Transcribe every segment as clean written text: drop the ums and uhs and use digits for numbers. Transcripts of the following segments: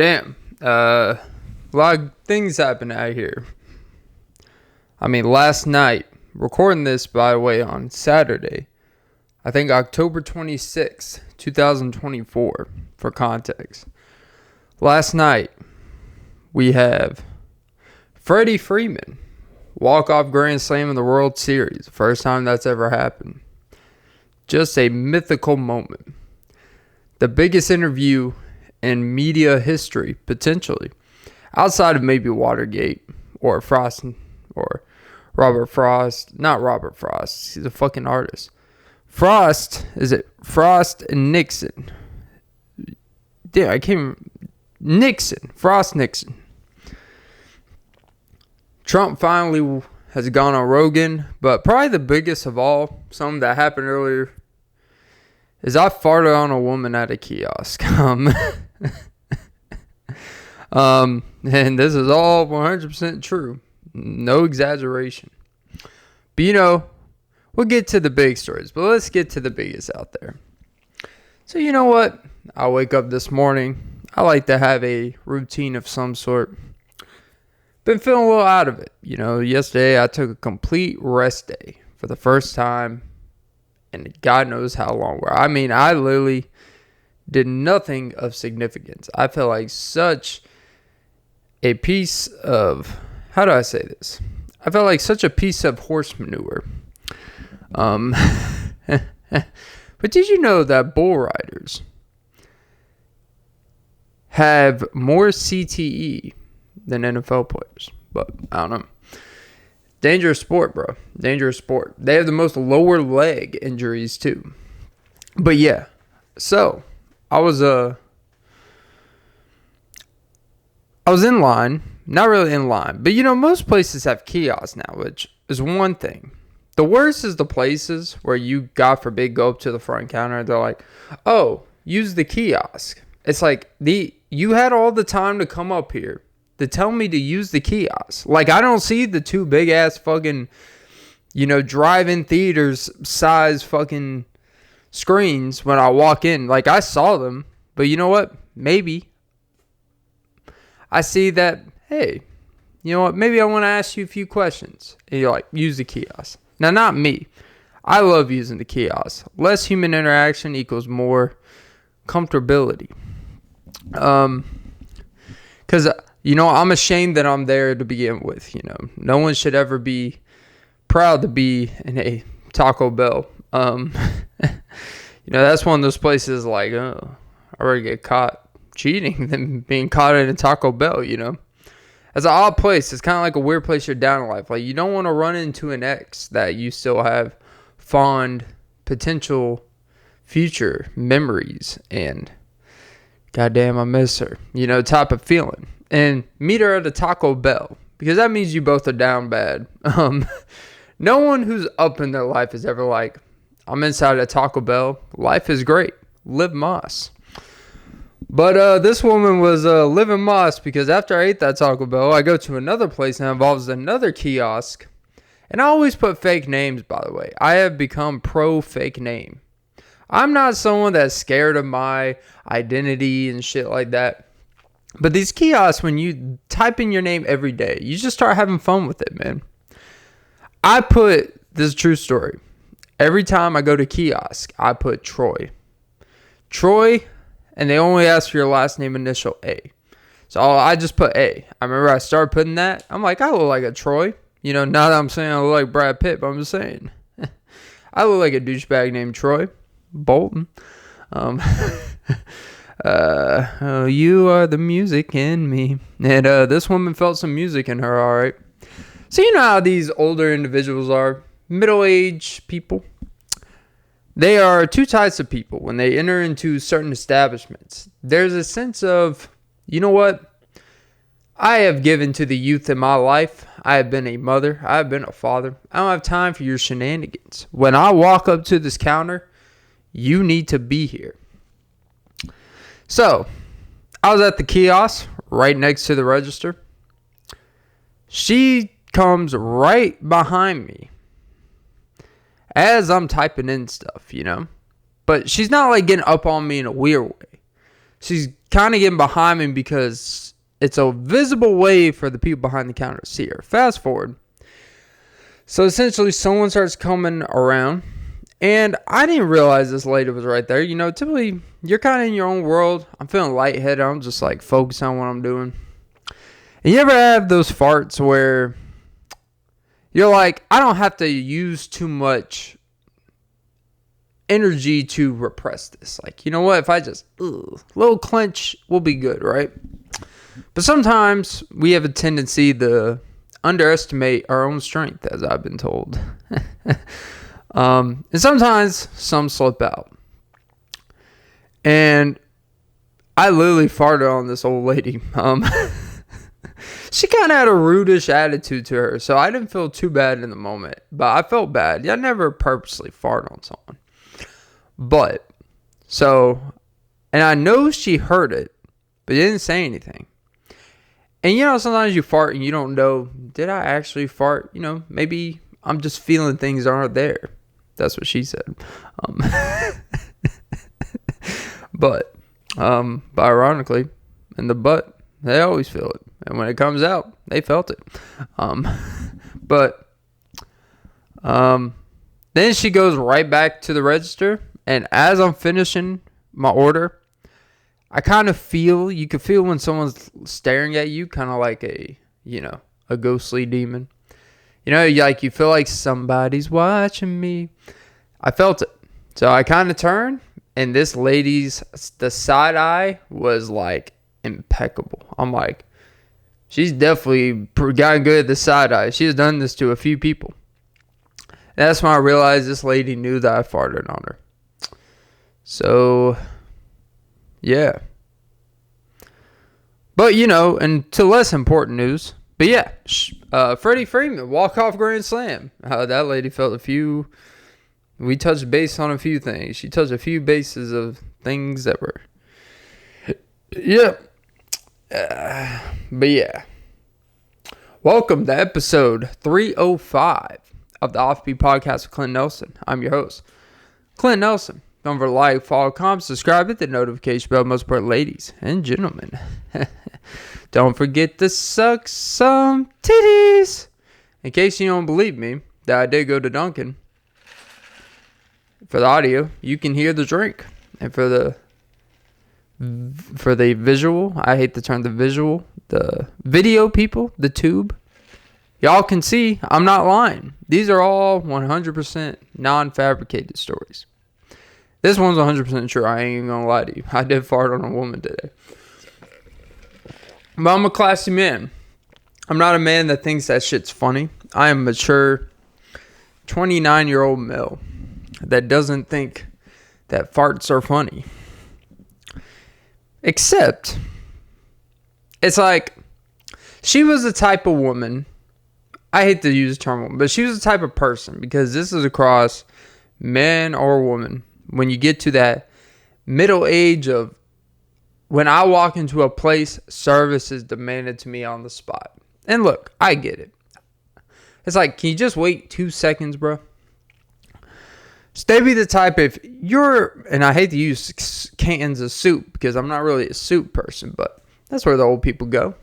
Damn. A lot of things happened out here. I mean, last night, recording this, by the way, on Saturday, I think October 26th, 2024, for context. Last night, we have Freddie Freeman, walk-off grand slam in the World Series. First time that's ever happened. Just a mythical moment. The biggest interview in media history, potentially. Outside of maybe Watergate or Frost or Robert Frost. Not Robert Frost. He's a fucking artist. Frost and Nixon? Yeah, I can't. Nixon. Frost Nixon. Trump finally has gone on Rogan, but probably the biggest of all, something that happened earlier, is I farted on a woman at a kiosk. And this is all 100% true. No exaggeration. But we'll get to the big stories, but let's get to the biggest out there. So you know what? I wake up this morning. I like to have a routine of some sort. Been feeling a little out of it. Yesterday I took a complete rest day for the first time. And God knows how long. I mean, I literally did nothing of significance. I felt like such a piece of... How do I say this? I felt like such a piece of horse manure. But did you know that bull riders have more CTE than NFL players? But I don't know. Dangerous sport, bro. Dangerous sport. They have the most lower leg injuries, too. But yeah. So, I was in line. Not really in line. But, most places have kiosks now, which is one thing. The worst is the places where you, God forbid, go up to the front counter and they're like, oh, use the kiosk. It's like, you had all the time to come up here to tell me to use the kiosk. Like, I don't see the two big ass fucking, drive-in theaters size fucking screens when I walk in. Like, I saw them, but you know what? Maybe I see that, hey, you know what? Maybe I want to ask you a few questions. And you're like, use the kiosk. Now, not me. I love using the kiosk. Less human interaction equals more comfortability. Because... I'm ashamed that I'm there to begin with. No one should ever be proud to be in a Taco Bell. That's one of those places like, oh, I already get caught cheating than being caught in a Taco Bell, It's an odd place. It's kind of like a weird place you're down in life. Like, you don't want to run into an ex that you still have fond potential future memories and goddamn, I miss her, type of feeling. And meet her at a Taco Bell, because that means you both are down bad. No one who's up in their life is ever like, I'm inside a Taco Bell. Life is great. Live Moss. But this woman was living Moss, because after I ate that Taco Bell, I go to another place that involves another kiosk. And I always put fake names, by the way. I have become pro fake name. I'm not someone that's scared of my identity and shit like that. But these kiosks, when you type in your name every day, you just start having fun with it, man. This is a true story. Every time I go to kiosk, I put Troy. Troy, and they only ask for your last name initial A. So I just put A. I remember I started putting that. I'm like, I look like a Troy. Not that I'm saying I look like Brad Pitt, but I'm just saying. I look like a douchebag named Troy Bolton. You are the music in me. And this woman felt some music in her, all right. So you know how these older individuals are, middle-aged people. They are two types of people when they enter into certain establishments. There's a sense of, you know what? I have given to the youth in my life. I have been a mother. I have been a father. I don't have time for your shenanigans. When I walk up to this counter, you need to be here. So, I was at the kiosk right next to the register. She comes right behind me as I'm typing in stuff, But she's not like getting up on me in a weird way. she's kind of getting behind me because it's a visible way for the people behind the counter to see her. Fast forward. So essentially, someone starts coming around, and I didn't realize this lady was right there. You know, typically, you're kind of in your own world. I'm feeling lightheaded. I'm just like focused on what I'm doing. And you ever have those farts where you're like, I don't have to use too much energy to repress this. Like, you know what? If I just, little clench, we'll be good, right? But sometimes we have a tendency to underestimate our own strength, as I've been told. And sometimes some slip out. And I literally farted on this old lady. She kind of had a rudish attitude to her, so I didn't feel too bad in the moment. But I felt bad. I never purposely fart on someone. But, and I know she heard it, but didn't say anything. And you know, sometimes you fart and you don't know, did I actually fart? You know, maybe I'm just feeling things aren't there. That's what she said. But ironically, in the butt, they always feel it. And when it comes out, they felt it. Then she goes right back to the register. And as I'm finishing my order, I kind of feel, you can feel when someone's staring at you, kind of like a ghostly demon. You know, you feel like somebody's watching me. I felt it. So I kind of turned, and this lady's, the side eye was like impeccable. I'm like, she's definitely gotten good at the side eye. She has done this to a few people. And that's when I realized this lady knew that I farted on her. So, yeah. But, you know, and to less important news. But yeah, Freddie Freeman, walk-off grand slam. That lady felt we touched base on a few things. She touched a few bases of things that were, yeah. But yeah. Welcome to episode 305 of the Offbeat Podcast with Clint Nelson. I'm your host, Clint Nelson. Don't forget to like, follow, comment, subscribe, hit the notification bell. Most important, ladies and gentlemen. Don't forget to suck some titties. In case you don't believe me, that I did go to Dunkin'. For the audio, you can hear the drink. And for the visual, I hate the term the visual, the video people, the tube, y'all can see I'm not lying. These are all 100% non-fabricated stories. This one's 100% true. I ain't even gonna lie to you. I did fart on a woman today. But I'm a classy man. I'm not a man that thinks that shit's funny. I am a mature 29-year-old male that doesn't think that farts are funny. Except, it's like, she was the type of woman, I hate to use the term woman, but she was the type of person, because this is across man or woman, when you get to that middle age of, when I walk into a place, service is demanded to me on the spot. And look, I get it. It's like, can you just wait 2 seconds, bro? So they be the type, if you're, and I hate to use cans of soup because I'm not really a soup person, but that's where the old people go.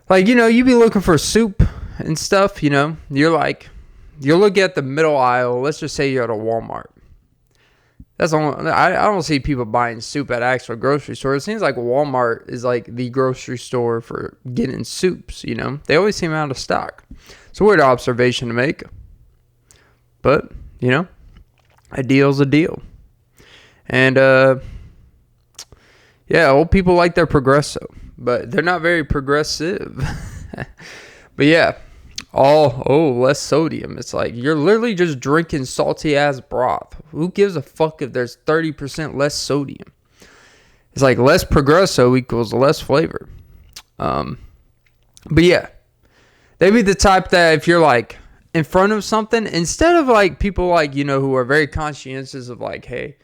Like, you know, you be looking for soup and stuff, you know, you're looking at the middle aisle. Let's just say you're at a Walmart. That's all. I don't see people buying soup at actual grocery stores. It seems like Walmart is like the grocery store for getting soups, you know. They always seem out of stock. It's a weird observation to make. But, you know, a deal's a deal. And, yeah, old people like their Progresso. But they're not very progressive. But, yeah. Less sodium. It's like you're literally just drinking salty ass broth. Who gives a fuck if there's 30% less sodium? It's like less Progresso equals less flavor. But yeah, they be the type that if you're like in front of something, instead of like people like, you know, who are very conscientious of like, hey,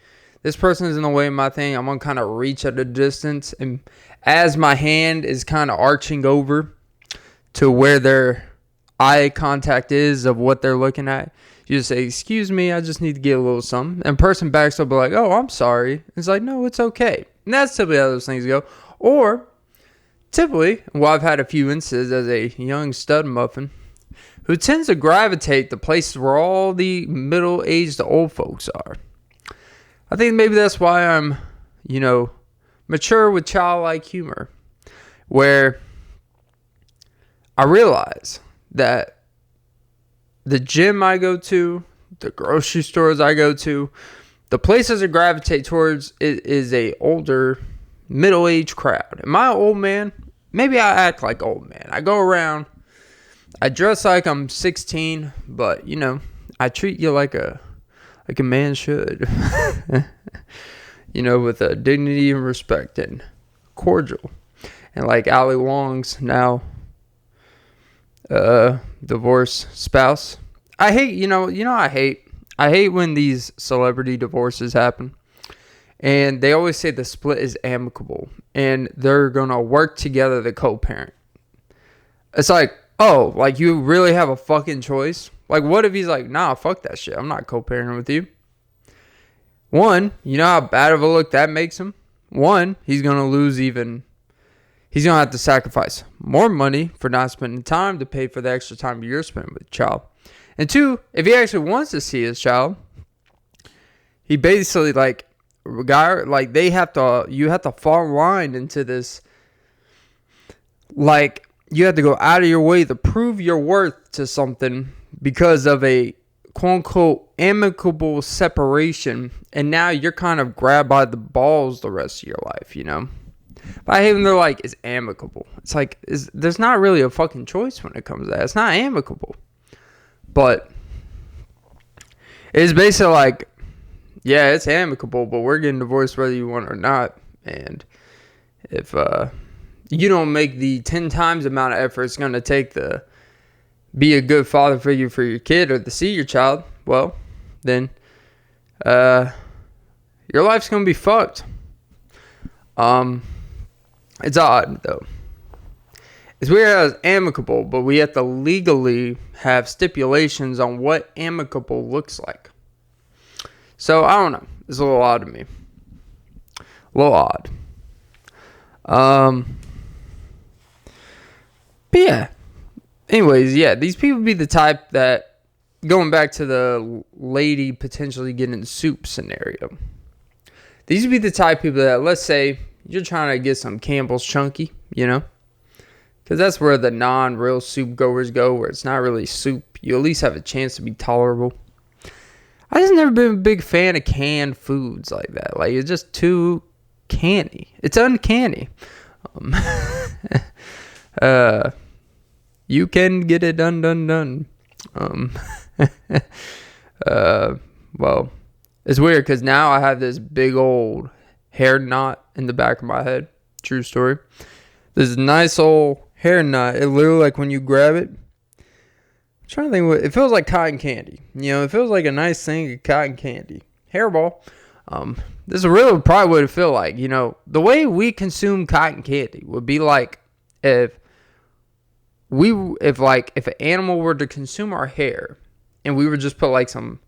this person is in the way of my thing, I'm gonna kind of reach at a distance, and as my hand is kind of arching over to where their eye contact is of what they're looking at, you just say, excuse me, I just need to get a little something. And person backs up like, oh, I'm sorry. It's like, no, it's okay. And that's typically how those things go. Or, typically, well, I've had a few instances as a young stud muffin who tends to gravitate to places where all the middle-aged old folks are. I think maybe that's why I'm, mature with childlike humor, where I realize that the gym I go to, the grocery stores I go to, the places I gravitate towards is a older, middle-aged crowd. Am I an old man? Maybe I act like old man. I go around, I dress like I'm 16, but, I treat you like a man should. With a dignity and respect and cordial. And like Ali Wong's now divorced spouse. I hate, I hate when these celebrity divorces happen. And they always say the split is amicable. And they're going to work together to co-parent. It's like, oh, like you really have a fucking choice? Like what if he's like, nah, fuck that shit. I'm not co-parenting with you. One, you know how bad of a look that makes him? One, he's going to lose even... He's going to have to sacrifice more money for not spending time to pay for the extra time you're spending with the child. And two, if he actually wants to see his child, he basically you have to fall in line into this, like you have to go out of your way to prove your worth to something because of a quote unquote amicable separation. And now you're kind of grabbed by the balls the rest of your life, But I hate when they're like, it's amicable. It's like, there's not really a fucking choice when it comes to that. It's not amicable. But it's basically like, yeah, it's amicable, but we're getting divorced whether you want or not. And if you don't make the 10 times amount of effort it's going to take to be a good father figure for your kid or to see your child, well, then your life's going to be fucked. It's odd, though. It's weird how it's amicable, but we have to legally have stipulations on what amicable looks like. So, I don't know. It's a little odd to me. A little odd. But yeah. Anyways, yeah. These people be the type that, going back to the lady potentially getting soup scenario. These would be the type of people that, let's say, you're trying to get some Campbell's Chunky, Because that's where the non-real soup goers go, where it's not really soup. You at least have a chance to be tolerable. I just never been a big fan of canned foods like that. Like, it's just too canny. It's uncanny. You can get it done. Well, it's weird because now I have this big old hair knot in the back of my head. True story. This nice old hair knot. It literally, like, when you grab it, I'm trying to think what it feels like. Cotton candy. It feels like a nice thing of cotton candy. Hairball. This is really probably what it feel like. The way we consume cotton candy would be like if an animal were to consume our hair and we would just put like some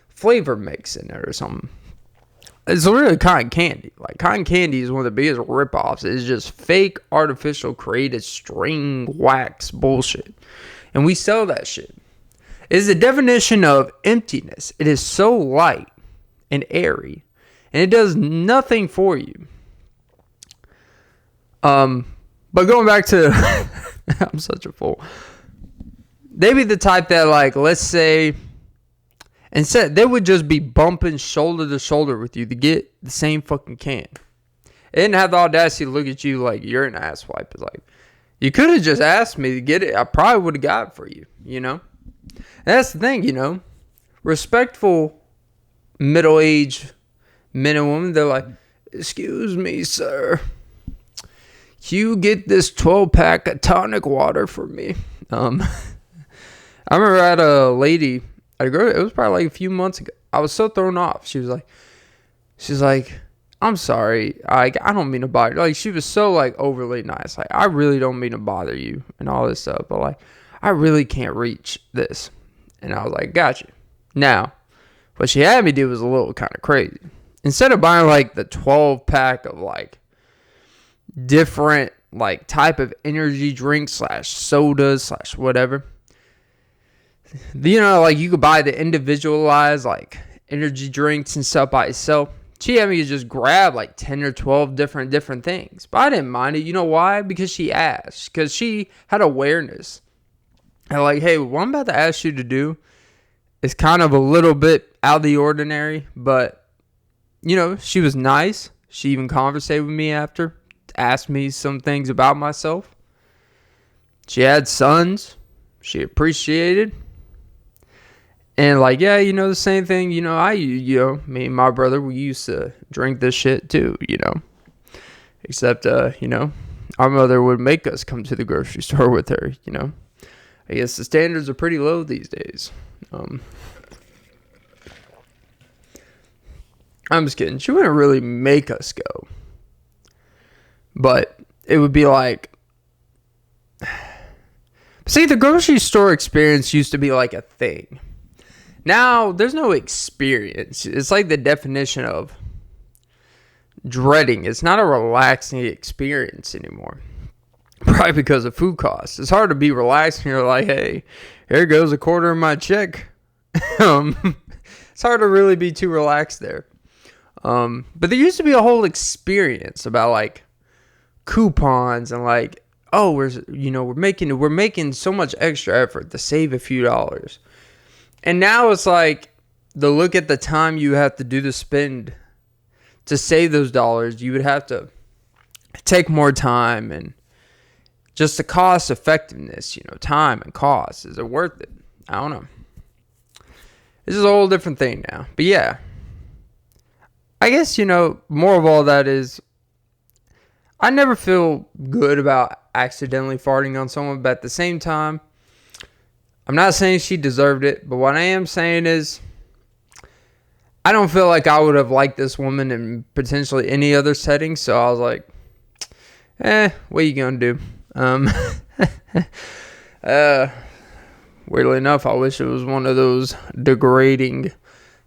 flavor mix in it or something. It's really cotton candy. Like, cotton candy is one of the biggest ripoffs. It's just fake, artificial, created string wax bullshit. And we sell that shit. It is the definition of emptiness. It is so light and airy. And it does nothing for you. But going back to... I'm such a fool. They be the type that, like, let's say... Instead, they would just be bumping shoulder to shoulder with you to get the same fucking can. They didn't have the audacity to look at you like you're an asswipe. It's like, you could have just asked me to get it. I probably would have got it for you, And that's the thing, Respectful middle-aged men and women, they're like, excuse me, sir. Can you get this 12-pack of tonic water for me? I remember I had a lady... It was probably like a few months ago. I was so thrown off. She's like, I'm sorry. I don't mean to bother you. Like, she was so, like, overly nice. Like, I really don't mean to bother you and all this stuff. But, like, I really can't reach this. And I was like, gotcha. Now, what she had me do was a little kind of crazy. instead of buying like the 12 pack of like different like type of energy drinks / sodas / whatever, like you could buy the individualized like energy drinks and stuff by itself. She had me just grab like 10 or 12 different things. But I didn't mind it. You know why? Because she asked. Because she had awareness. And like, hey, what I'm about to ask you to do is kind of a little bit out of the ordinary. But, she was nice. She even conversated with me after. Asked me some things about myself. She had sons. She appreciated. And like, yeah, the same thing, me and my brother, we used to drink this shit too, except, our mother would make us come to the grocery store with her, I guess the standards are pretty low these days. I'm just kidding. She wouldn't really make us go, but it would be like, see, the grocery store experience used to be like a thing. Now, there's no experience. It's like the definition of dreading. It's not a relaxing experience anymore. Probably because of food costs. It's hard to be relaxed when you're like, hey, here goes a quarter of my check. It's hard to really be too relaxed there. But there used to be a whole experience about like coupons and like, oh, we're making so much extra effort to save a few dollars. And now it's like, look at the time you have to do the spend to save those dollars. You would have to take more time, and just the cost effectiveness, time and cost. Is it worth it? I don't know. This is a whole different thing now. But yeah, I guess, more of all that is, I never feel good about accidentally farting on someone, but at the same time, I'm not saying she deserved it, but what I am saying is I don't feel like I would have liked this woman in potentially any other setting. So I was like, what are you going to do? Weirdly enough, I wish it was one of those degrading,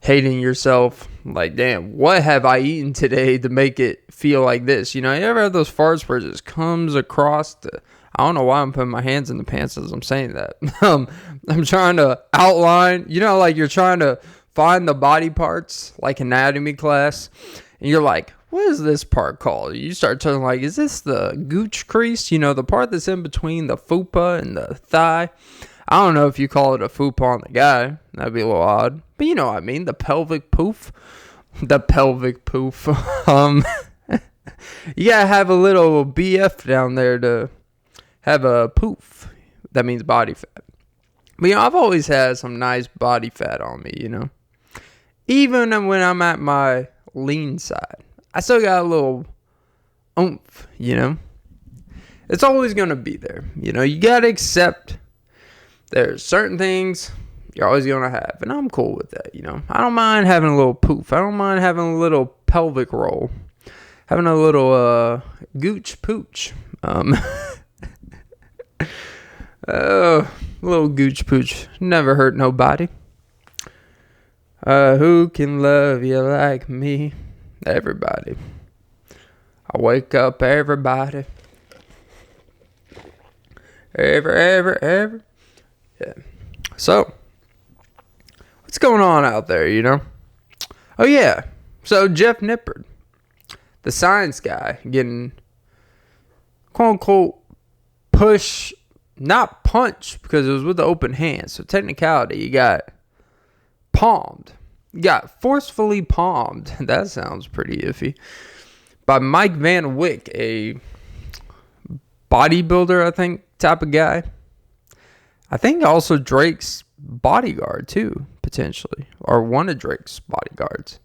hating yourself. Like, damn, what have I eaten today to make it feel like this? You ever have those farts where it just comes across I don't know why I'm putting my hands in the pants as I'm saying that. I'm trying to outline, like you're trying to find the body parts, like anatomy class. And you're like, what is this part called? You start telling like, is this the gooch crease? The part that's in between the fupa and the thigh. I don't know if you call it a fupa on the guy. That'd be a little odd. But you know what I mean. The pelvic poof. The pelvic poof. You gotta have a little BF down there to have a poof. That means body fat. But I've always had some nice body fat on me, Even when I'm at my lean side, I still got a little oomph, It's always gonna be there. You gotta accept there's certain things you're always gonna have, and I'm cool with that, I don't mind having a little poof. I don't mind having a little pelvic roll. Having a little gooch pooch. Little gooch pooch never hurt nobody. Who can love you like me? Everybody. I wake up everybody. Ever. Yeah. So, what's going on out there, Oh yeah. So Jeff Nippard, the science guy, getting quote unquote not punch, because it was with the open hand. So technicality, you got palmed. You got forcefully palmed. That sounds pretty iffy. By Mike Van Wyck, a bodybuilder, I think, type of guy. I think also Drake's bodyguard too, potentially. Or one of Drake's bodyguards.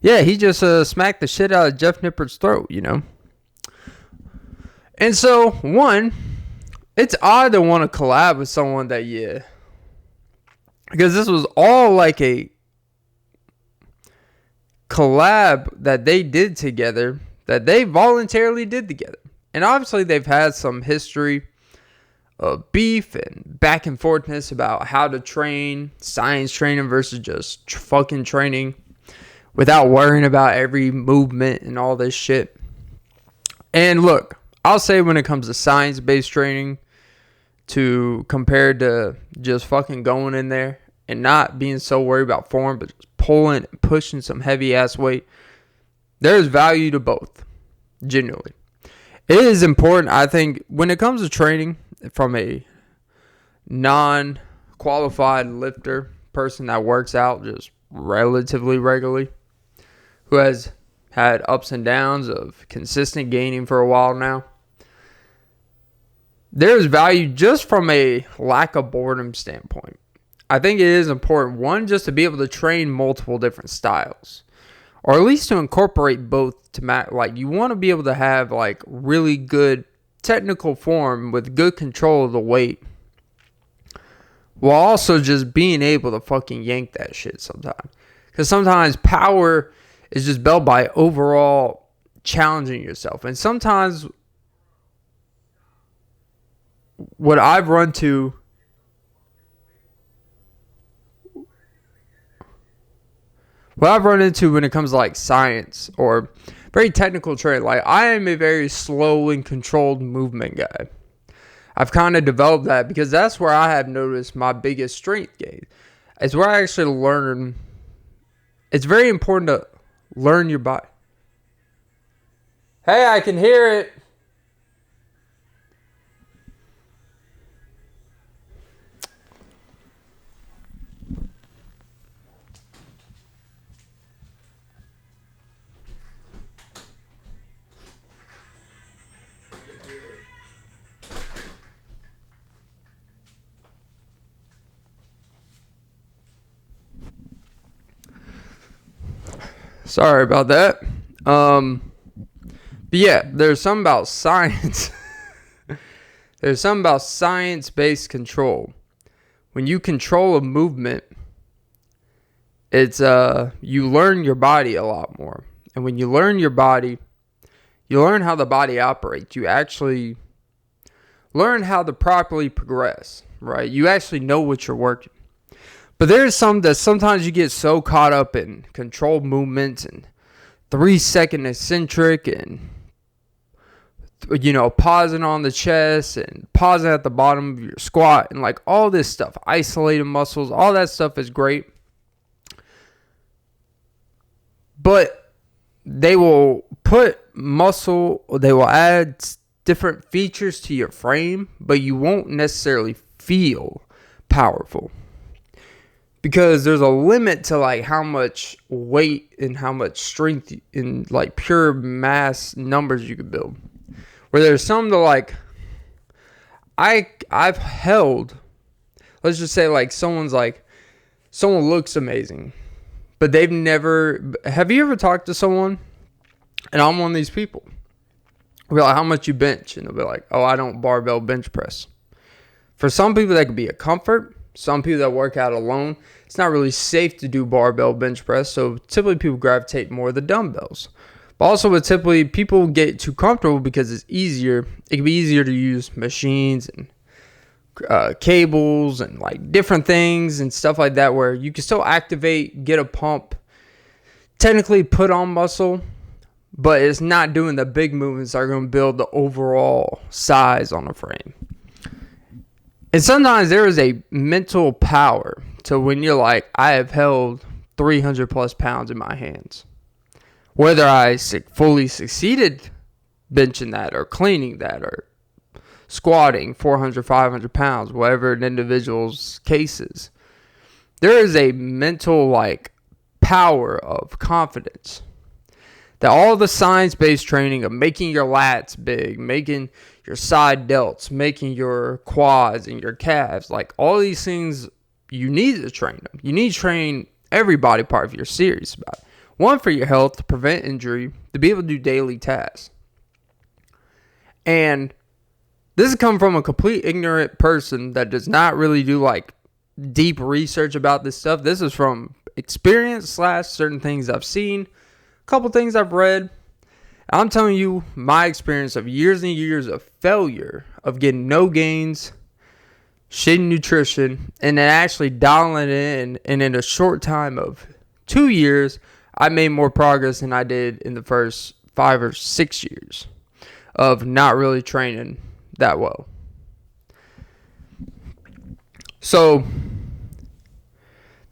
Yeah, he just smacked the shit out of Jeff Nippard's throat, And so, one, it's odd to want to collab with someone that because this was all like a collab that they did together, that they voluntarily did together. And obviously they've had some history of beef and back and forthness about how to train, science training versus just fucking training, without worrying about every movement and all this shit. And look, I'll say when it comes to science-based training, to compared to just fucking going in there and not being so worried about form, but just pulling and pushing some heavy ass weight, there's value to both. Genuinely, it is important, I think, when it comes to training from a non-qualified lifter, person that works out just relatively regularly, who has had ups and downs of consistent gaining for a while now. There's value just from a lack of boredom standpoint. I think it is important, one, just to be able to train multiple different styles, or at least to incorporate both to like you want to be able to have like really good technical form with good control of the weight, while also just being able to fucking yank that shit sometimes. Because sometimes power is just built by overall challenging yourself, and sometimes what I've run into when it comes to like science or very technical training, like I am a very slow and controlled movement guy. I've kind of developed that because that's where I have noticed my biggest strength gain. It's where I actually learn. It's very important to learn your body. Hey, I can hear it. Sorry about that. But yeah, there's something about science. There's something about science-based control. When you control a movement, it's you learn your body a lot more. And when you learn your body, you learn how the body operates. You actually learn how to properly progress, right? You actually know what you're working. But there's some that sometimes you get so caught up in controlled movements and 3-second eccentric and, you know, pausing on the chest and pausing at the bottom of your squat and like all this stuff, isolated muscles, all that stuff is great. But they will put muscle, they will add different features to your frame, but you won't necessarily feel powerful. Because there's a limit to like how much weight and how much strength in like pure mass numbers you could build. Where there's some that like I've held, let's just say like someone looks amazing, but they've never. Have you ever talked to someone? And I'm one of these people. We're like, how much you bench? And they'll be like, oh, I don't barbell bench press. For some people, that could be a comfort. Some people that work out alone, it's not really safe to do barbell bench press, so typically people gravitate more to the dumbbells. But also, with typically people get too comfortable because it's easier. It can be easier to use machines and cables and like different things and stuff like that, where you can still activate, get a pump, technically put on muscle, but it's not doing the big movements that are going to build the overall size on the frame. And sometimes there is a mental power to when you're like, I have held 300 plus pounds in my hands. Whether I fully succeeded benching that or cleaning that or squatting 400, 500 pounds, whatever an individual's case is. There is a mental like power of confidence that all the science-based training of making your lats big, making your side delts, making your quads and your calves, like all these things, you need to train them. You need to train every body part if you're serious about it. One, for your health, to prevent injury, to be able to do daily tasks. And this has come from a complete ignorant person that does not really do like deep research about this stuff. This is from experience / certain things I've seen, a couple things I've read. I'm telling you my experience of years and years of failure, of getting no gains, shitty nutrition, and then actually dialing it in. And in a short time of 2 years, I made more progress than I did in the first 5 or 6 years of not really training that well. So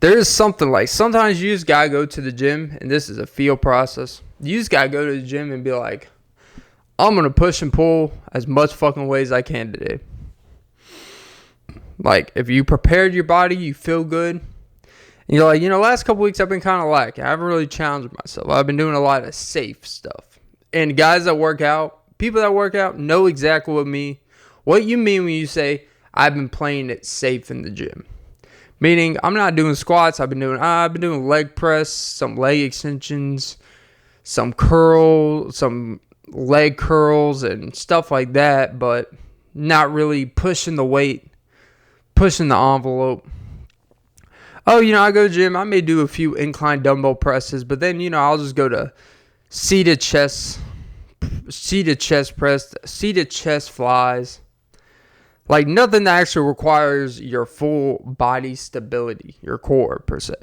there is something like, sometimes you just gotta go to the gym, and this is a feel process. You just gotta go to the gym and be like, I'm gonna push and pull as much fucking weight as I can today. Like, if you prepared your body, you feel good. And you're like, last couple weeks I've been kind of lacking. I haven't really challenged myself. I've been doing a lot of safe stuff. And guys that work out, people that work out know exactly what you mean when you say, I've been playing it safe in the gym. Meaning, I'm not doing squats. I've been doing leg press, some leg extensions, some leg curls and stuff like that, but not really pushing the weight, pushing the envelope. Oh, I go to the gym. I may do a few incline dumbbell presses, but then, I'll just go to seated chest press, seated chest flies. Like, nothing that actually requires your full body stability, your core, per se.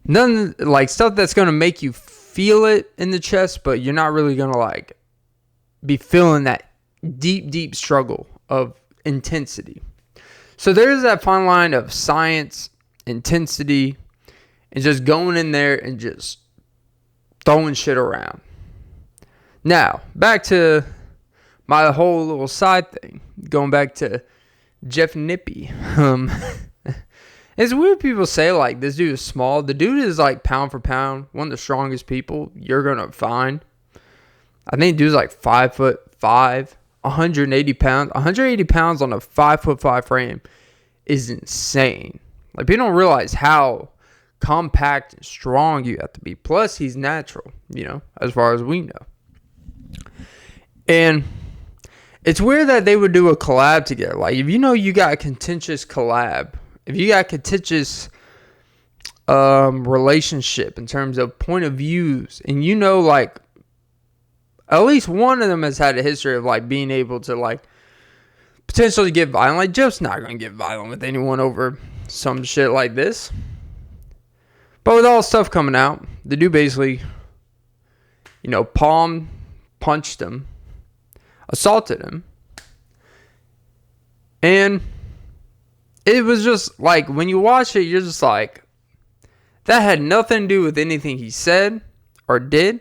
None, like, stuff that's going to make you feel it in the chest, but you're not really going to, like, be feeling that deep, deep struggle of intensity. So there's that fine line of science, intensity, and just going in there and just throwing shit around. Now, back to my whole little side thing. Going back to Jeff Nippy. It's weird people say, like, this dude is small. The dude is, like, pound for pound, one of the strongest people you're going to find. I think dude's, like, 5'5", 180 pounds. 180 pounds on a 5'5" frame is insane. Like, people don't realize how compact and strong you have to be. Plus, he's natural, as far as we know. And it's weird that they would do a collab together. Like, if you got a contentious collab, if you got a contentious relationship in terms of point of views, and like, at least one of them has had a history of, like, being able to, like, potentially get violent. Like, Jeff's not going to get violent with anyone over some shit like this. But with all stuff coming out, the dude basically, palm punched him, assaulted him. And it was just, like, when you watch it, you're just like, that had nothing to do with anything he said or did.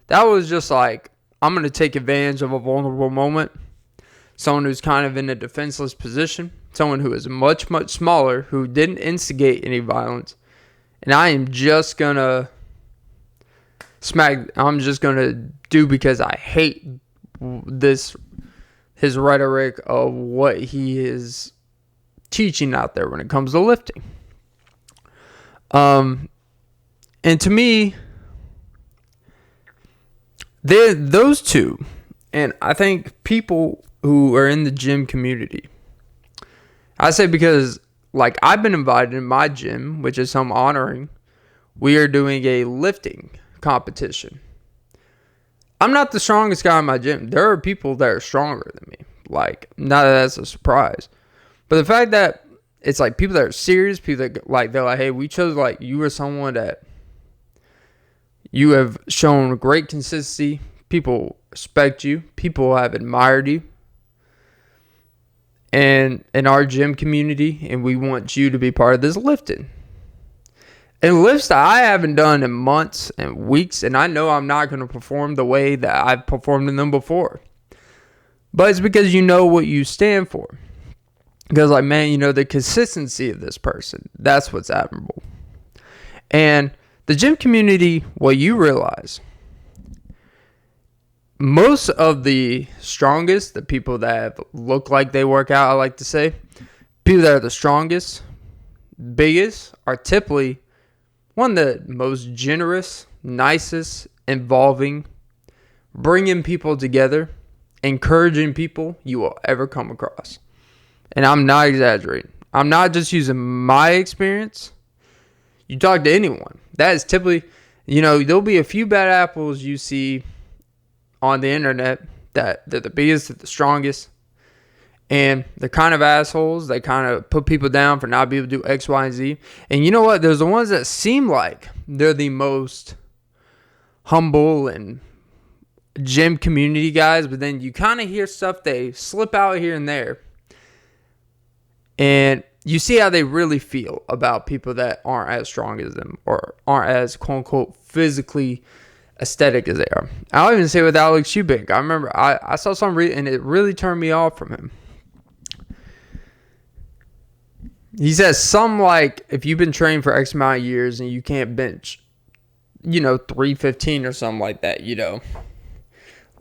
That was just like, I'm going to take advantage of a vulnerable moment. Someone who's kind of in a defenseless position. Someone who is much, much smaller, who didn't instigate any violence. And I am just going to I'm just going to do because I hate his rhetoric of what he is teaching out there when it comes to lifting. And to me, those two, and I think people who are in the gym community, I say because, like, I've been invited in my gym, which is some honoring. We are doing a lifting competition. I'm not the strongest guy in my gym. There are people that are stronger than me. Like, not that that's a surprise. But the fact that it's like people that are serious, people that, like, they're like, hey, we chose, like, you are someone that you have shown great consistency. People respect you. People have admired you. And in our gym community, and we want you to be part of this lifting. And lifts that I haven't done in months and weeks, and I know I'm not going to perform the way that I've performed in them before. But it's because you know what you stand for. Because, like, man, the consistency of this person, that's what's admirable. And the gym community, what you realize, most of the strongest, the people that look like they work out, I like to say, people that are the strongest, biggest, are typically one of the most generous, nicest, involving, bringing people together, encouraging people you will ever come across. And I'm not exaggerating. I'm not just using my experience. You talk to anyone. That is typically, there'll be a few bad apples you see on the internet that they're the biggest, the strongest. And they're kind of assholes. They kind of put people down for not being able to do X, Y, and Z. And you know what? There's the ones that seem like they're the most humble and gym community guys, but then you kind of hear stuff they slip out here and there. And you see how they really feel about people that aren't as strong as them or aren't as quote-unquote physically aesthetic as they are. I'll even say with Alex Eubank. I remember I saw something and it really turned me off from him. He says some like, if you've been training for X amount of years and you can't bench, 315 or something like that,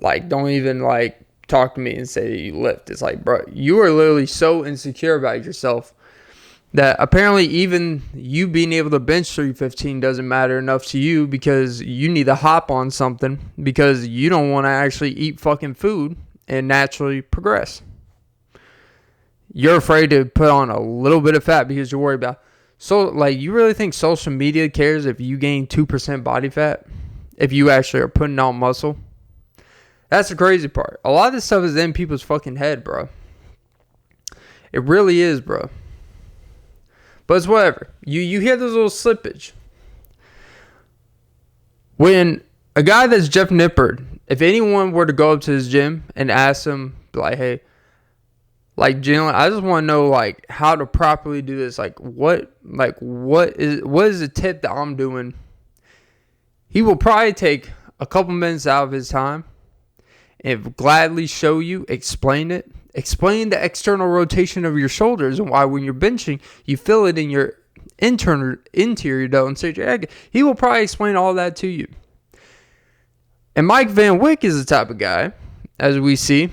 like, don't even like talk to me and say that you lift. It's like, bro, you are literally so insecure about yourself that apparently even you being able to bench 315 doesn't matter enough to you, because you need to hop on something because you don't want to actually eat fucking food and naturally progress. You're afraid to put on a little bit of fat because you're worried about. So, like, you really think social media cares if you gain 2% body fat? If you actually are putting on muscle? That's the crazy part. A lot of this stuff is in people's fucking head, bro. It really is, bro. But it's whatever. You hear this little slippage. When a guy that's Jeff Nippard, if anyone were to go up to his gym and ask him, like, hey, like, Jalen, I just want to know, like, how to properly do this. What is the tip that I'm doing? He will probably take a couple minutes out of his time and gladly show you, explain it. Explain the external rotation of your shoulders and why when you're benching, you feel it in your interior though inside your egg. He will probably explain all that to you. And Mike Van Wyck is the type of guy, as we see,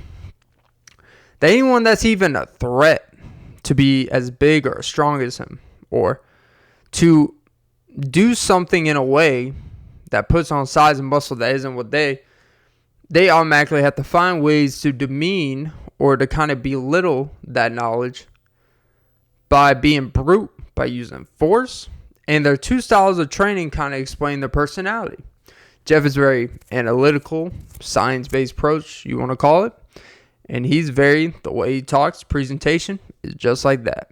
that anyone that's even a threat to be as big or as strong as him, or to do something in a way that puts on size and muscle that isn't what they automatically have to find ways to demean or to kind of belittle that knowledge by being brute, by using force. And their two styles of training kind of explain their personality. Jeff is very analytical, science-based approach, you want to call it. And he's the way he talks, presentation is just like that.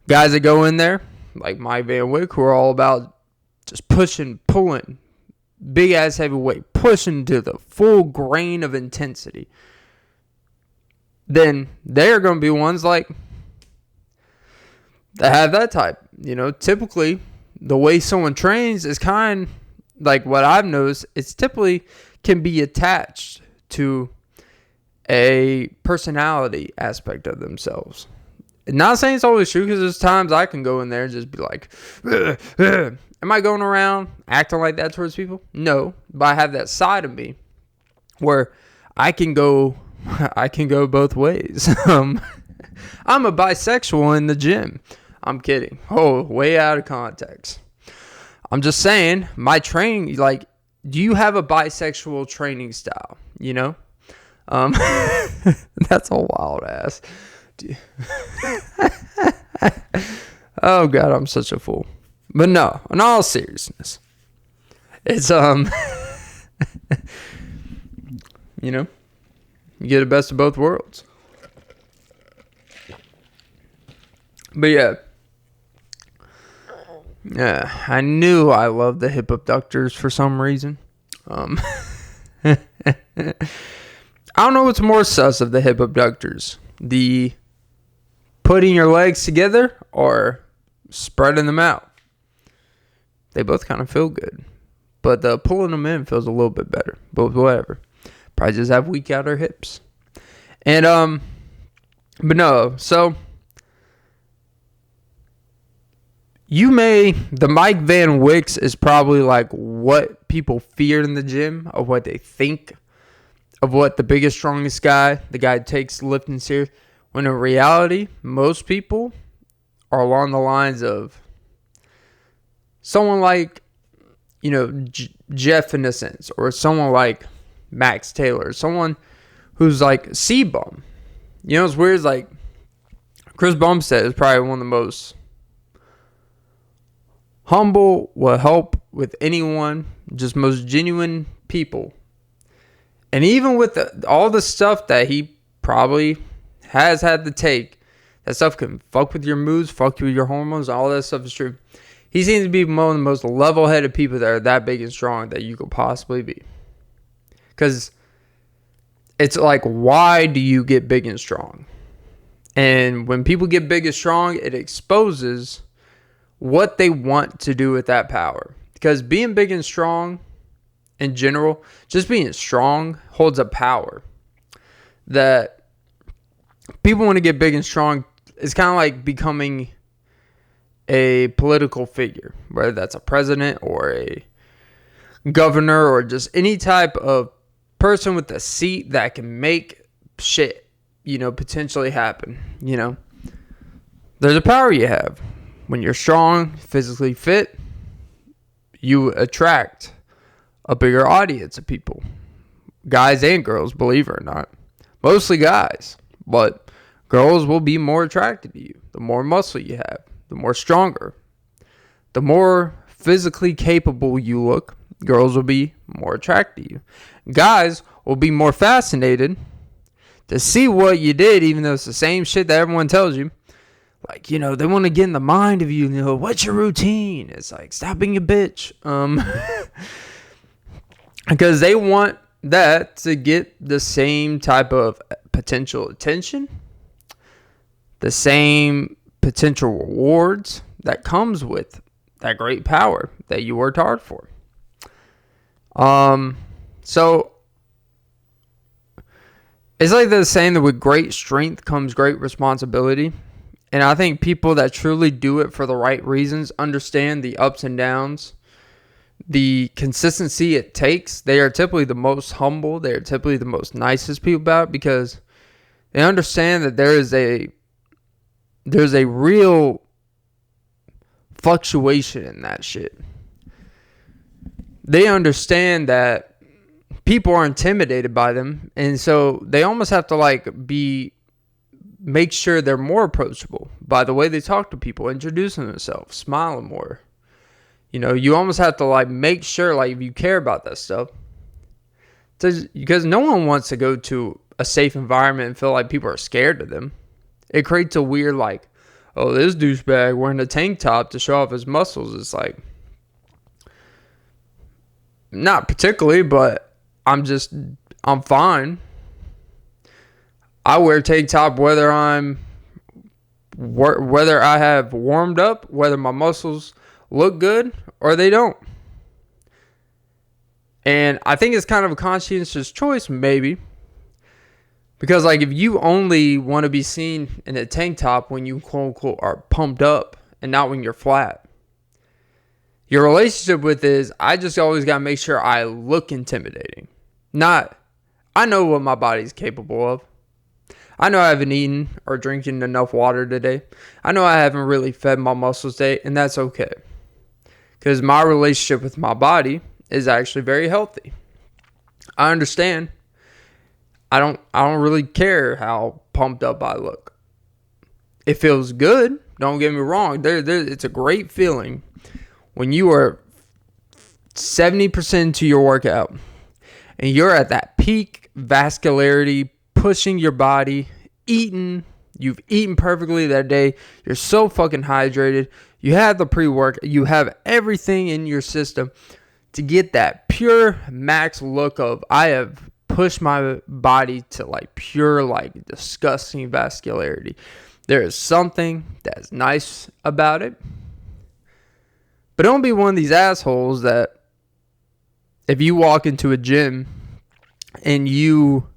Guys that go in there, like Mike Van Wyck, who are all about just pushing, pulling, big-ass heavyweight, pushing to the full grain of intensity, then they're going to be ones like that have that type. Typically, the way someone trains is kind of like what I've noticed. It's typically can be attached to a personality aspect of themselves. Not saying it's always true, because there's times I can go in there and just be like, ugh, ugh. Am I going around acting like that towards people? No, but I have that side of me where I can go both ways. I'm a bisexual in the gym. I'm kidding. Oh, way out of context. I'm just saying, my training, like, do you have a bisexual training style? That's a wild ass. Oh God, I'm such a fool. But no, in all seriousness, it's you get the best of both worlds. But yeah, I knew I loved the hip abductors for some reason. I don't know what's more sus of the hip abductors, the putting your legs together or spreading them out. They both kind of feel good, but the pulling them in feels a little bit better. But whatever. Probably just have weak outer hips. And but no. So the Mike Van Wicks is probably like what people fear in the gym, of what they think of what the biggest, strongest guy, the guy who takes lifting serious. When in reality, most people are along the lines of someone like, Jeff in a sense, or someone like Max Taylor, someone who's like C-Bum. It's weird. It's like Chris Bumstead is probably one of the most humble, will help with anyone, just most genuine people. And even with all the stuff that he probably has had to take. That stuff can fuck with your moods, fuck with your hormones, all that stuff is true. He seems to be one of the most level-headed people that are that big and strong that you could possibly be. Because it's like, why do you get big and strong? And when people get big and strong, it exposes what they want to do with that power. Because being big and strong in general, just being strong holds a power that people want to get big and strong. It's kind of like becoming a political figure, whether that's a president or a governor or just any type of person with a seat that can make shit, potentially happen. There's a power you have. When you're strong, physically fit, you attract a bigger audience of people. Guys and girls, believe it or not. Mostly guys, but girls will be more attracted to you. The more muscle you have, the more stronger, the more physically capable you look, girls will be more attracted to you. Guys will be more fascinated to see what you did, even though it's the same shit that everyone tells you. Like, they want to get in the mind of you, what's your routine? It's like, stop being a bitch. Because they want that to get the same type of potential attention, the same potential rewards that comes with that great power that you worked hard for. So it's like the saying that with great strength comes great responsibility. And I think people that truly do it for the right reasons understand the ups and downs, the consistency it takes. They are typically the most humble. They are typically the most nicest people about it because they understand that there's a real fluctuation in that shit. They understand that people are intimidated by them, and so they almost have to make sure they're more approachable by the way they talk to people, introducing themselves, smiling more. You almost have to make sure if you care about that stuff, because no one wants to go to a safe environment and feel like people are scared of them. It creates a weird oh, this douchebag wearing a tank top to show off his muscles. It's not particularly, but I'm fine. I wear tank top whether I have warmed up, whether my muscles look good or they don't. And I think it's kind of a conscientious choice, maybe. Because if you only want to be seen in a tank top when you quote unquote are pumped up and not when you're flat. Your relationship with is, I just always got to make sure I look intimidating. Not, I know what my body's capable of. I know I haven't eaten or drinking enough water today. I know I haven't really fed my muscles today, and that's okay. Because my relationship with my body is actually very healthy. I understand. I don't really care how pumped up I look. It feels good. Don't get me wrong. It's a great feeling when you are 70% into your workout and you're at that peak vascularity, pushing your body, you've eaten perfectly that day, you're so fucking hydrated, you have the pre-work, you have everything in your system to get that pure max look of, I have pushed my body to pure disgusting vascularity. There is something that's nice about it. But don't be one of these assholes that if you walk into a gym and you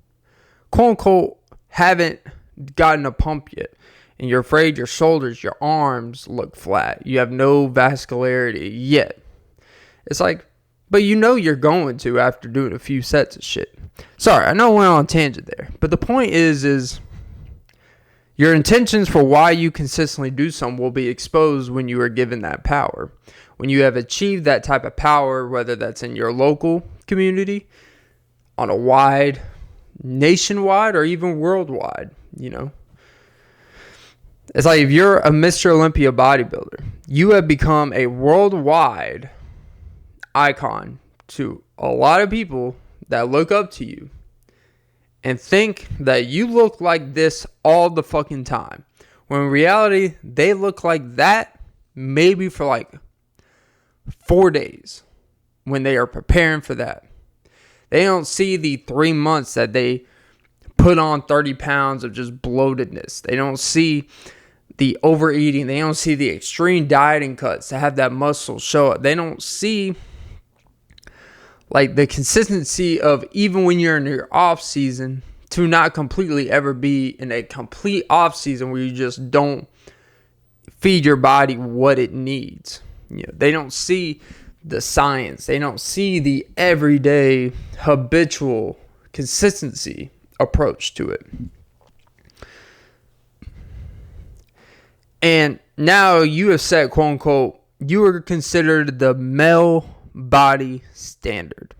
quote unquote haven't gotten a pump yet and you're afraid your shoulders, your arms look flat, you have no vascularity yet. It's but you're going to after doing a few sets of shit. Sorry, I know I went on a tangent there. But the point is your intentions for why you consistently do something will be exposed when you are given that power. When you have achieved that type of power, whether that's in your local community, on a wide, nationwide, or even worldwide, It's if you're a Mr. Olympia bodybuilder, you have become a worldwide icon to a lot of people that look up to you. and think that you look like this all the fucking time. When in reality, they look like that maybe for like 4 days when they are preparing for that. They don't see the 3 months that they put on 30 pounds of just bloatedness. They don't see the overeating. They don't see the extreme dieting cuts to have that muscle show up. They don't see like the consistency of, even when you're in your off season, to not completely ever be in a complete off season where you just don't feed your body what it needs. You know, they don't see the science. They don't see the everyday habitual consistency approach to it. And now you have set, quote unquote, you are considered the male body standard.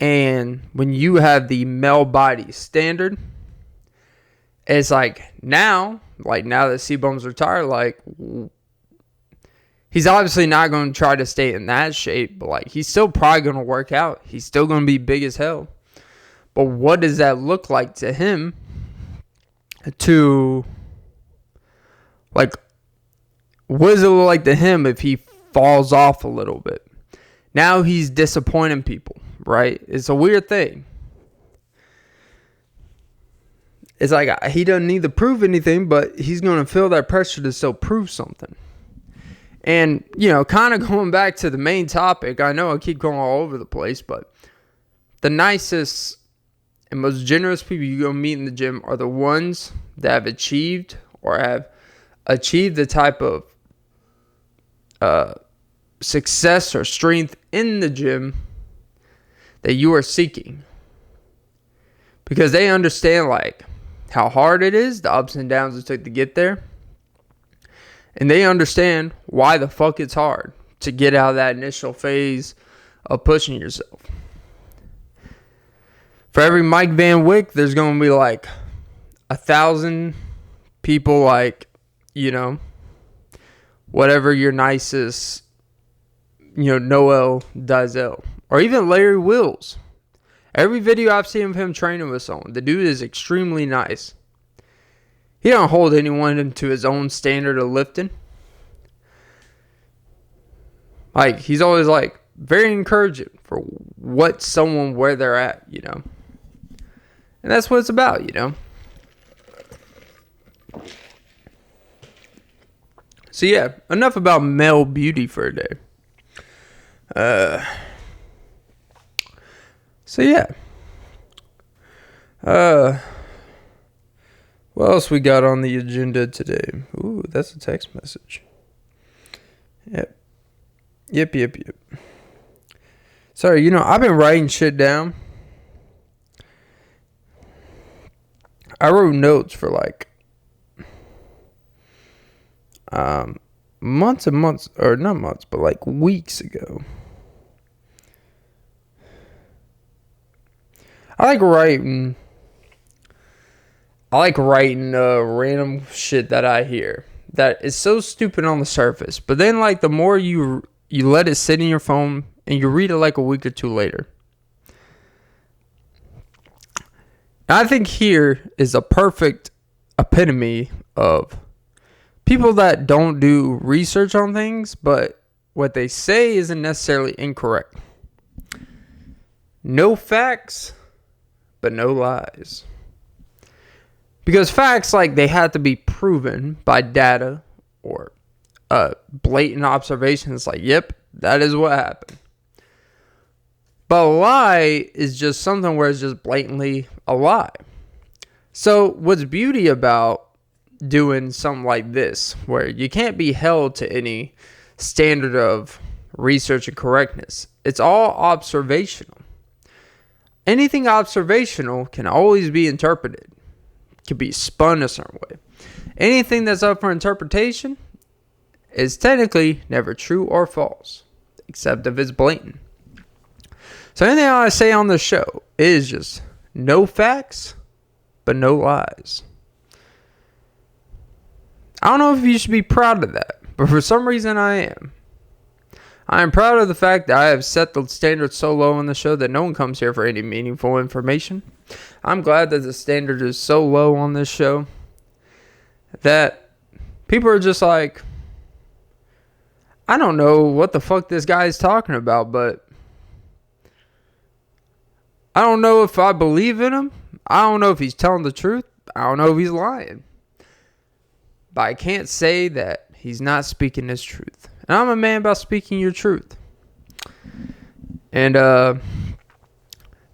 And when you have the male body standard, it's like now that C-Bone's retired, like, he's obviously not going to try to stay in that shape, but like, he's still probably going to work out. He's still going to be big as hell. But what does that look like to him? To, like, what does it look like to him if he falls off a little bit? Now he's disappointing people, right? It's a weird thing. It's like he doesn't need to prove anything, but he's going to feel that pressure to still prove something. And, you know, kind of going back to the main topic, I know I keep going all over the place, but the nicest and most generous people you go meet in the gym are the ones that have achieved the type of success or strength in the gym that you are seeking. Because they understand, like, how hard it is, the ups and downs it took to get there. And they understand why the fuck it's hard to get out of that initial phase of pushing yourself. For every Mike Van Wyck, there's going to be like 1,000 people, like, you know, whatever your nicest, you know, Noel Dizel, or even Larry Wills. Every video I've seen of him training with someone, the dude is extremely nice. He don't hold anyone to his own standard of lifting. Like, he's always like very encouraging for what someone, where they're at, you know. And that's what it's about, you know. So yeah, enough about male beauty for a day. So yeah. What else we got on the agenda today? Ooh, that's a text message. Yep. Sorry, you know, I've been writing shit down. I wrote notes for like months and months, or not months, but like weeks ago. I like writing random shit that I hear that is so stupid on the surface, but then like the more you let it sit in your phone and you read it like a week or two later. I think here is a perfect epitome of people that don't do research on things, but what they say isn't necessarily incorrect. No facts, but no lies. Because facts, like, they have to be proven by data or blatant observations. Like, yep, that is what happened. But a lie is just something where it's just blatantly a lie. So what's beauty about doing something like this, where you can't be held to any standard of research and correctness? It's all observational. Anything observational can always be interpreted. Can be spun a certain way. Anything that's up for interpretation is technically never true or false, except if it's blatant. So anything I say on the show is just no facts, but no lies. I don't know if you should be proud of that, but for some reason I am. I am proud of the fact that I have set the standard so low on the show that no one comes here for any meaningful information. I'm glad that the standard is so low on this show that people are just like, I don't know what the fuck this guy is talking about, but I don't know if I believe in him. I don't know if he's telling the truth. I don't know if he's lying. But I can't say that he's not speaking his truth. And I'm a man about speaking your truth. And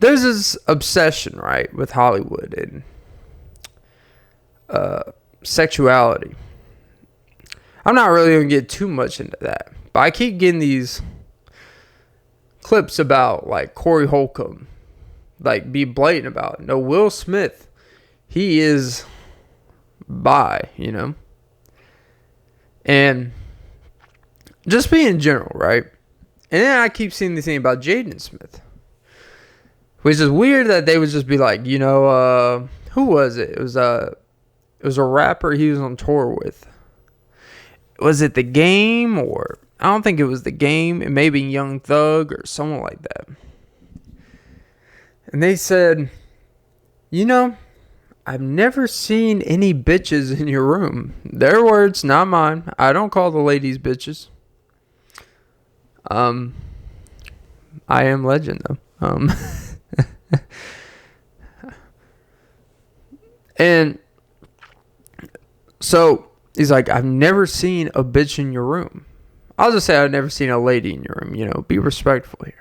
there's this obsession, right, with Hollywood and sexuality. I'm not really going to get too much into that. But I keep getting these clips about, like, Corey Holcomb. Like, be blatant about it. No, Will Smith, he is bi, you know. And just be in general, right? And then I keep seeing this thing about Jaden Smith. Which is weird that they would just be like, you know, who was it? It was a rapper he was on tour with. Was it The Game? Or I don't think it was The Game. It may be Young Thug or someone like that. And they said, you know, I've never seen any bitches in your room. Their words, not mine. I don't call the ladies bitches. I am legend though. And so he's like, I've never seen a bitch in your room. I'll just say I've never seen a lady in your room. You know, be respectful here.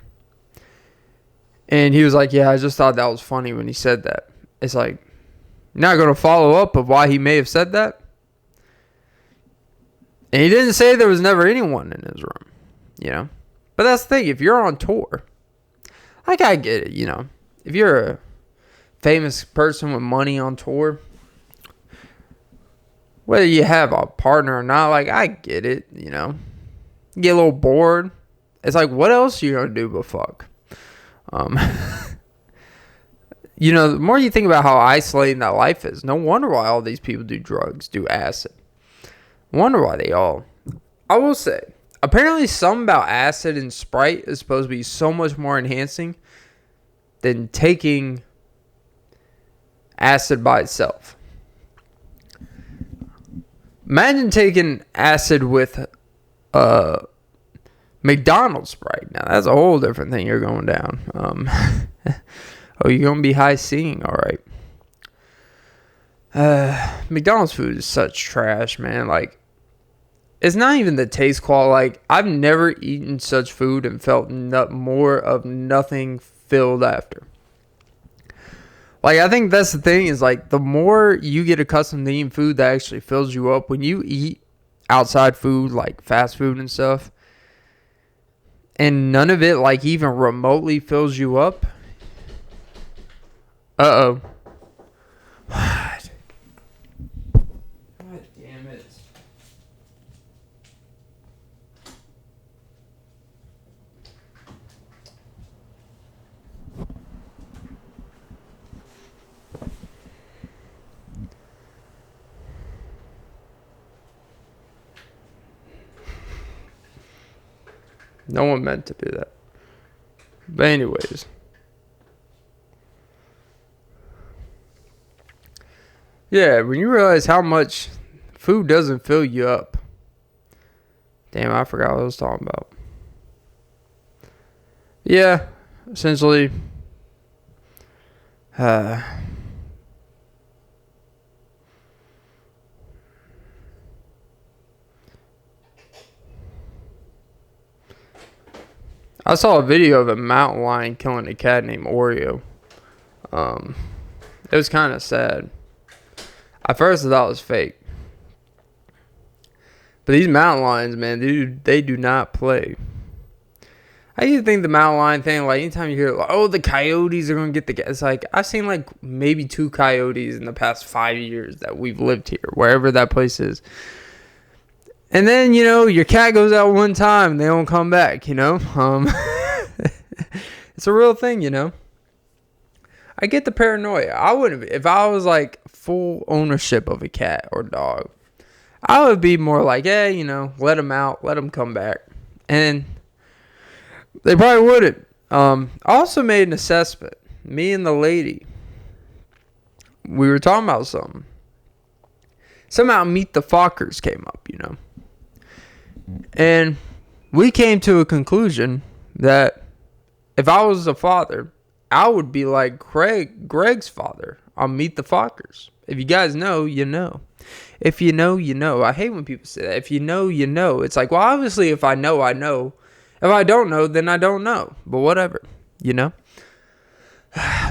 And he was like, yeah, I just thought that was funny when he said that. It's like, you're not going to follow up of why he may have said that. And he didn't say there was never anyone in his room, you know. But that's the thing. If you're on tour, like, I get it, you know. If you're a famous person with money on tour, whether you have a partner or not, like, I get it, you know. You get a little bored. It's like, what else are you going to do but fuck? You know, the more you think about how isolating that life is, no wonder why all these people do drugs, do acid. Wonder why they all. I will say, apparently something about acid and Sprite is supposed to be so much more enhancing than taking acid by itself. Imagine taking acid with McDonald's Sprite. Now, that's a whole different thing you're going down. Oh, you're going to be high seeing, all right. McDonald's food is such trash, man. Like, it's not even the taste quality. Like, I've never eaten such food and felt more of nothing filled after. Like, I think that's the thing is, like, the more you get accustomed to eating food that actually fills you up, when you eat outside food, like fast food and stuff, and none of it, like, even remotely fills you up. Uh-oh. What? God damn it. No one meant to do that. But anyways. Yeah, when you realize how much food doesn't fill you up. Damn, I forgot what I was talking about. Yeah, essentially. I saw a video of a mountain lion killing a cat named Oreo. It was kind of sad. At first, I thought it was fake. But these mountain lions, man, they do not play. I used to think the mountain lion thing, like, anytime you hear, like, oh, the coyotes are going to get the cat. It's like, I've seen, like, maybe 2 coyotes in the past 5 years that we've lived here, wherever that place is. And then, you know, your cat goes out one time and they don't come back, you know. It's a real thing, you know. I get the paranoia. I wouldn't, if I was like full ownership of a cat or dog, I would be more like, hey, you know, let them out, let them come back. And They probably wouldn't. I also made an assessment. Me and the lady, we were talking about something. Somehow Meet the Fockers came up, you know. And we came to a conclusion that if I was a father, I would be like Greg's father on Meet the Fockers. If you guys know, you know. If you know, you know. I hate when people say that. If you know, you know. It's like, well, obviously, if I know, I know. If I don't know, then I don't know. But whatever, you know.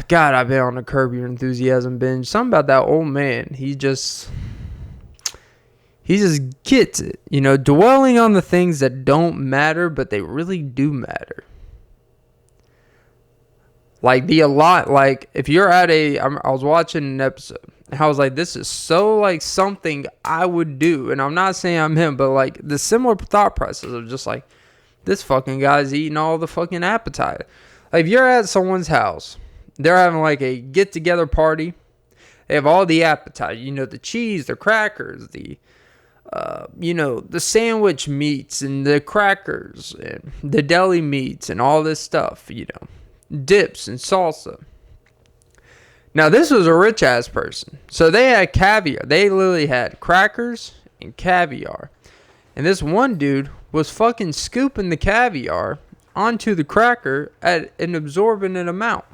God, I've been on a Curb Your Enthusiasm binge. Something about that old man. He just gets it. You know, dwelling on the things that don't matter, but they really do matter. Like if you're at I was watching an episode, and I was like, this is so like something I would do. And I'm not saying I'm him, but like the similar thought process of just like, this fucking guy's eating all the fucking appetizer. Like if you're at someone's house, they're having like a get together party. They have all the appetizer, you know, the cheese, the crackers, the sandwich meats and the crackers and the deli meats and all this stuff, you know. Dips and salsa. Now this was a rich ass person, so they had caviar. They literally had crackers and caviar, and this one dude was fucking scooping the caviar onto the cracker at an absorbent amount.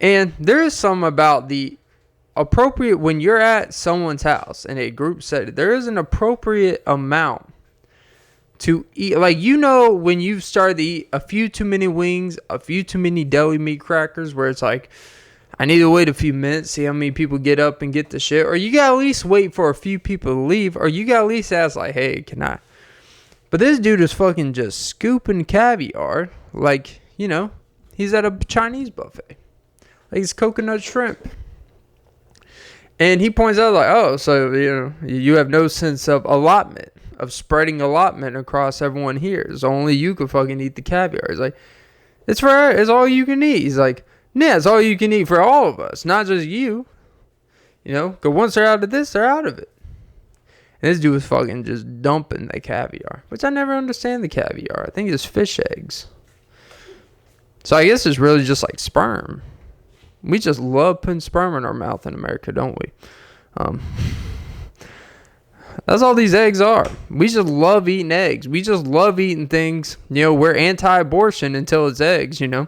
And there is some about the appropriate when you're at someone's house in a group setting. There is an appropriate amount to eat. Like, you know, when you've started to eat a few too many wings, a few too many deli meat crackers, where it's like, I need to wait a few minutes, see how many people get up and get the shit. Or you gotta at least wait for a few people to leave. Or you gotta at least ask, like, hey, can I? But this dude is fucking just scooping caviar. Like, you know, he's at a Chinese buffet. Like, it's coconut shrimp. And he points out, like, oh, so, you know, you have no sense of allotment. Of spreading allotment across everyone here. It's only you can fucking eat the caviar. He's like, it's all you can eat. He's like, yeah, it's all you can eat for all of us, not just you. You know, because once they're out of this, they're out of it. And this dude was fucking just dumping the caviar, which I never understand the caviar. I think it's fish eggs. So I guess it's really just like sperm. We just love putting sperm in our mouth in America, don't we? That's all these eggs are. We just love eating eggs. We just love eating things. You know, we're anti-abortion until it's eggs, you know.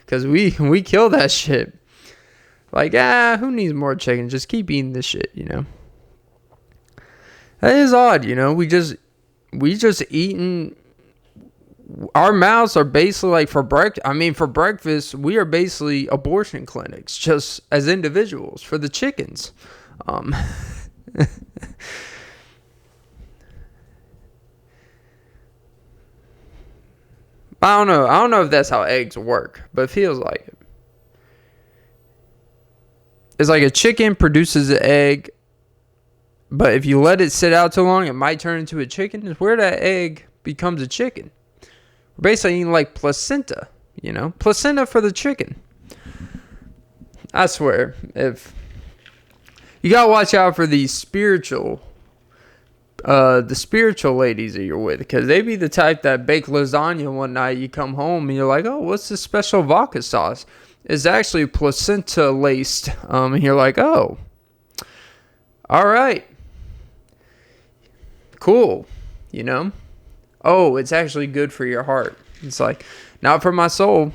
Because we kill that shit. Like, who needs more chicken? Just keep eating this shit, you know. That is odd, you know. We just eating. Our mouths are basically like for breakfast. I mean, for breakfast, we are basically abortion clinics, just as individuals for the chickens. I don't know. I don't know if that's how eggs work, but it feels like it. It's like a chicken produces an egg, but if you let it sit out too long, it might turn into a chicken. It's where that egg becomes a chicken. We're basically eating like placenta, you know? Placenta for the chicken. I swear, if you gotta watch out for the spiritual ladies that you're with, because they be the type that bake lasagna one night. You come home and you're like, oh, what's this special vodka sauce? It's actually placenta laced, and you're like, oh, all right, cool, you know. Oh, it's actually good for your heart. It's like, not for my soul.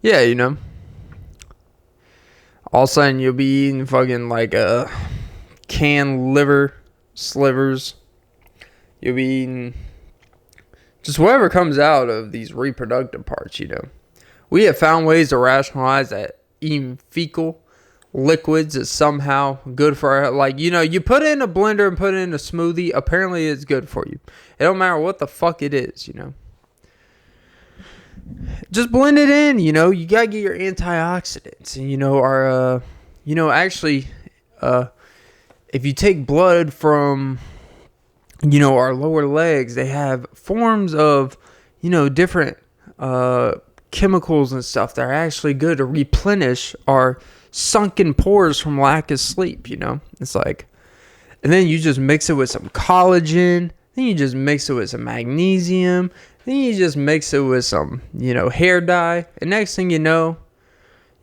Yeah, you know. All of a sudden, you'll be eating fucking like canned liver slivers. You'll be eating just whatever comes out of these reproductive parts, you know. We have found ways to rationalize that eating fecal liquids is somehow good for our, like, you know, you put it in a blender and put it in a smoothie, apparently it's good for you. It don't matter what the fuck it is, you know. Just blend it in, you know. You gotta get your antioxidants, and you know if you take blood from, you know, our lower legs, they have forms of, you know, different chemicals and stuff that are actually good to replenish our sunken pores from lack of sleep, you know? It's like, and then you just mix it with some collagen, then you just mix it with some magnesium, then you just mix it with some, hair dye, and next thing you know,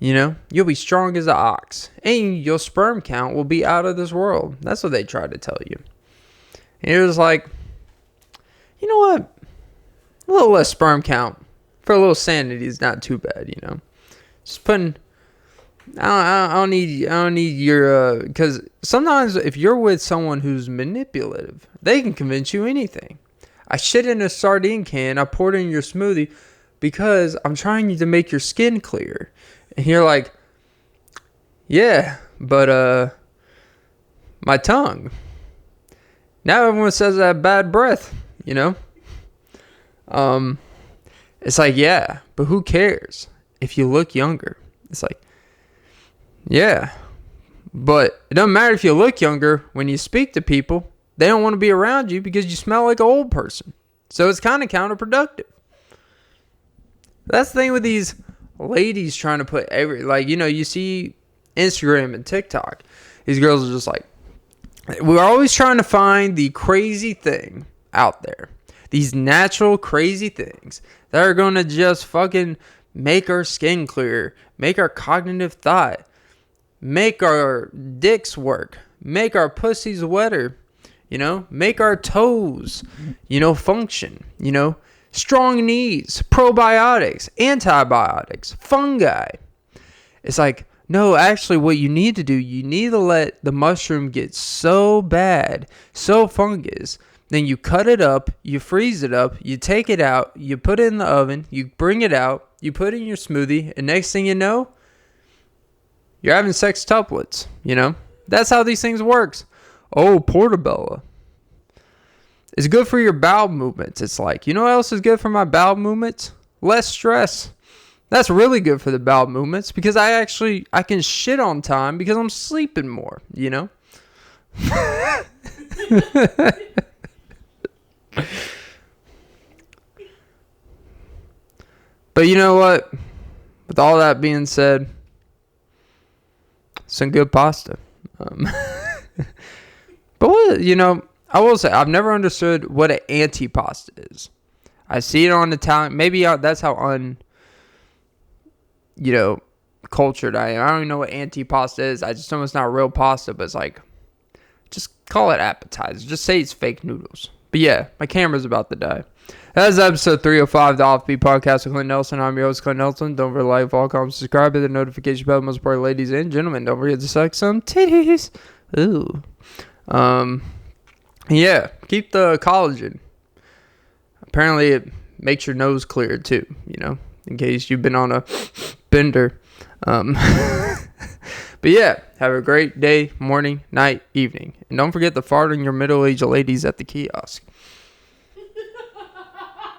you'll be strong as an ox, and your sperm count will be out of this world. That's what they try to tell you. And it was like, you know what? A little less sperm count for a little sanity is not too bad, Just putting. I don't need your. Because sometimes if you're with someone who's manipulative, they can convince you anything. I shit in a sardine can. I poured it in your smoothie because I'm trying to make your skin clear. And you're like, yeah, but my tongue. Now everyone says I have bad breath, It's like, yeah, but who cares if you look younger? It's like, yeah, but it doesn't matter if you look younger. When you speak to people, they don't want to be around you because you smell like an old person. So it's kind of counterproductive. That's the thing with these ladies trying to put you see Instagram and TikTok. These girls are just like, we're always trying to find the crazy thing out there. These natural crazy things that are going to just fucking make our skin clear, make our cognitive thought, make our dicks work, make our pussies wetter, make our toes, function, strong knees, probiotics, antibiotics, fungi. It's like, no, actually what you need to do, you need to let the mushroom get so bad, so fungus, then you cut it up, you freeze it up, you take it out, you put it in the oven, you bring it out, you put it in your smoothie, and next thing you know, you're having sextuplets, That's how these things works. Oh, portobello. It's good for your bowel movements. It's like, you know what else is good for my bowel movements? Less stress. That's really good for the bowel movements because I can shit on time because I'm sleeping more, But you know what? With all that being said, some good pasta. But what, I will say, I've never understood what an antipasta is. I see it on Italian. Maybe that's how cultured I am. I don't even know what antipasta is. I just know it's not real pasta, but it's like, just call it appetizer. Just say it's fake noodles. But yeah, my camera's about to die. That is episode 305 of the Offbeat Podcast with Clint Nelson. I'm your host, Clint Nelson. Don't forget to like, follow, comment, subscribe, hit the notification bell. Most important, ladies and gentlemen, don't forget to suck some titties. Ooh. Yeah, keep the collagen. Apparently, it makes your nose clear too, in case you've been on a bender. But yeah, have a great day, morning, night, evening. And don't forget to fart on your middle-aged ladies at the kiosk.